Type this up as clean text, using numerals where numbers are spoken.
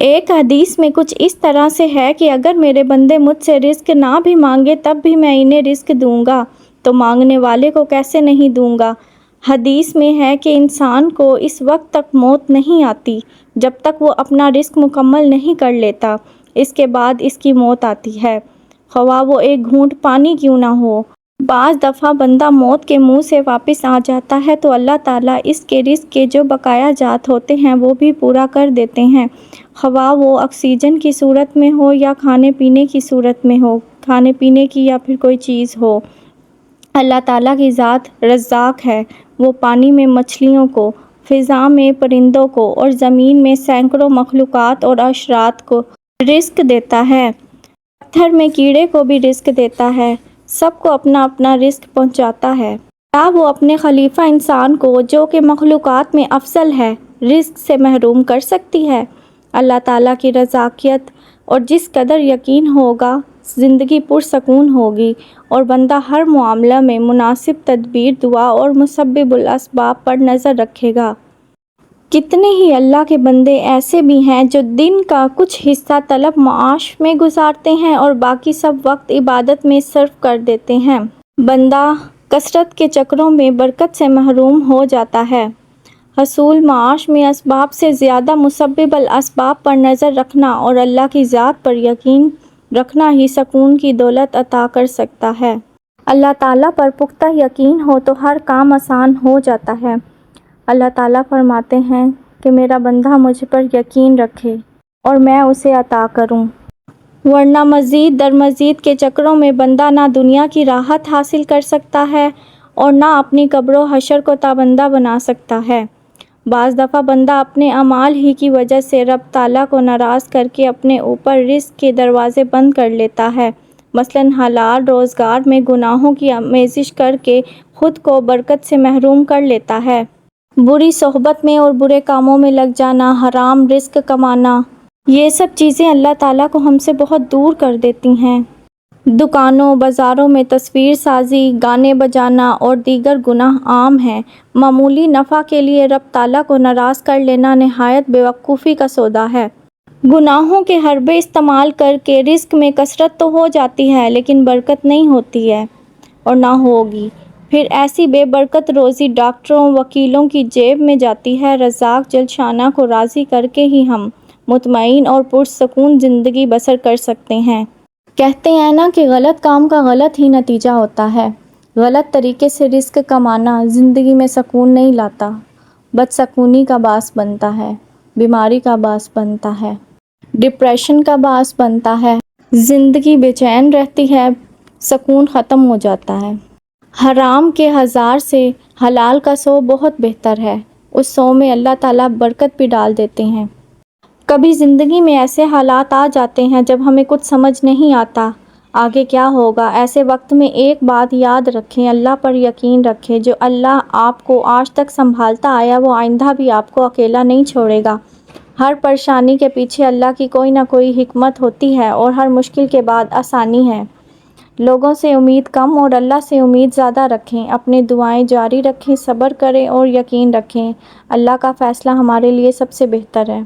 ایک حدیث میں کچھ اس طرح سے ہے کہ اگر میرے بندے مجھ سے رزق نہ بھی مانگے تب بھی میں انہیں رزق دوں گا، تو مانگنے والے کو کیسے نہیں دوں گا۔ حدیث میں ہے کہ انسان کو اس وقت تک موت نہیں آتی جب تک وہ اپنا رزق مکمل نہیں کر لیتا، اس کے بعد اس کی موت آتی ہے، خواہ وہ ایک گھونٹ پانی کیوں نہ ہو۔ بعض دفعہ بندہ موت کے منہ سے واپس آ جاتا ہے تو اللہ تعالیٰ اس کے رزق کے جو بقایا جات ہوتے ہیں وہ بھی پورا کر دیتے ہیں، خواہ وہ آکسیجن کی صورت میں ہو یا کھانے پینے کی صورت میں ہو، کھانے پینے کی یا پھر کوئی چیز ہو۔ اللہ تعالیٰ کی ذات رزاق ہے، وہ پانی میں مچھلیوں کو، فضا میں پرندوں کو اور زمین میں سینکڑوں مخلوقات اور حشرات کو رزق دیتا ہے، پتھر میں کیڑے کو بھی رزق دیتا ہے، سب کو اپنا اپنا رزق پہنچاتا ہے۔ کیا وہ اپنے خلیفہ انسان کو جو کہ مخلوقات میں افضل ہے رزق سے محروم کر سکتی ہے؟ اللہ تعالیٰ کی رزاقیت اور جس قدر یقین ہوگا زندگی پرسکون ہوگی اور بندہ ہر معاملہ میں مناسب تدبیر، دعا اور مسبب الاسباب پر نظر رکھے گا۔ کتنے ہی اللہ کے بندے ایسے بھی ہیں جو دن کا کچھ حصہ طلب معاش میں گزارتے ہیں اور باقی سب وقت عبادت میں صرف کر دیتے ہیں۔ بندہ کثرت کے چکروں میں برکت سے محروم ہو جاتا ہے۔ حصول معاش میں اسباب سے زیادہ مسبب الاسباب پر نظر رکھنا اور اللہ کی ذات پر یقین رکھنا ہی سکون کی دولت عطا کر سکتا ہے۔ اللہ تعالیٰ پر پختہ یقین ہو تو ہر کام آسان ہو جاتا ہے۔ اللہ تعالیٰ فرماتے ہیں کہ میرا بندہ مجھ پر یقین رکھے اور میں اسے عطا کروں، ورنہ مزید در مزید کے چکروں میں بندہ نہ دنیا کی راحت حاصل کر سکتا ہے اور نہ اپنی قبر و حشر کو تابندہ بنا سکتا ہے۔ بعض دفعہ بندہ اپنے اعمال ہی کی وجہ سے رب تعالیٰ کو ناراض کر کے اپنے اوپر رزق کے دروازے بند کر لیتا ہے، مثلاً حلال روزگار میں گناہوں کی آمیزش کر کے خود کو برکت سے محروم کر لیتا ہے۔ بری صحبت میں اور برے کاموں میں لگ جانا، حرام رزق کمانا، یہ سب چیزیں اللہ تعالیٰ کو ہم سے بہت دور کر دیتی ہیں۔ دکانوں بازاروں میں تصویر سازی، گانے بجانا اور دیگر گناہ عام ہیں۔ معمولی نفع کے لیے رب تعالیٰ کو ناراض کر لینا نہایت بے وقوفی کا سودا ہے۔ گناہوں کے حربے استعمال کر کے رزق میں کثرت تو ہو جاتی ہے لیکن برکت نہیں ہوتی ہے اور نہ ہوگی، پھر ایسی بے برکت روزی ڈاکٹروں وکیلوں کی جیب میں جاتی ہے۔ رزاق جل شانہ کو راضی کر کے ہی ہم مطمئن اور پرسکون زندگی بسر کر سکتے ہیں۔ کہتے ہیں نا کہ غلط کام کا غلط ہی نتیجہ ہوتا ہے۔ غلط طریقے سے رزق کمانا زندگی میں سکون نہیں لاتا، بدسکونی کا باعث بنتا ہے، بیماری کا باعث بنتا ہے، ڈپریشن کا باعث بنتا ہے، زندگی بے چین رہتی ہے، سکون ختم ہو جاتا ہے۔ حرام کے 1000 سے حلال کا 100 بہت بہتر ہے، اس 100 میں اللہ تعالیٰ برکت بھی ڈال دیتے ہیں۔ کبھی زندگی میں ایسے حالات آ جاتے ہیں جب ہمیں کچھ سمجھ نہیں آتا آگے کیا ہوگا، ایسے وقت میں ایک بات یاد رکھیں، اللہ پر یقین رکھیں، جو اللہ آپ کو آج تک سنبھالتا آیا وہ آئندہ بھی آپ کو اکیلا نہیں چھوڑے گا۔ ہر پریشانی کے پیچھے اللہ کی کوئی نہ کوئی حکمت ہوتی ہے اور ہر مشکل کے بعد آسانی ہے۔ لوگوں سے امید کم اور اللہ سے امید زیادہ رکھیں، اپنی دعائیں جاری رکھیں، صبر کریں اور یقین رکھیں، اللہ کا فیصلہ ہمارے لیے سب سے بہتر ہے۔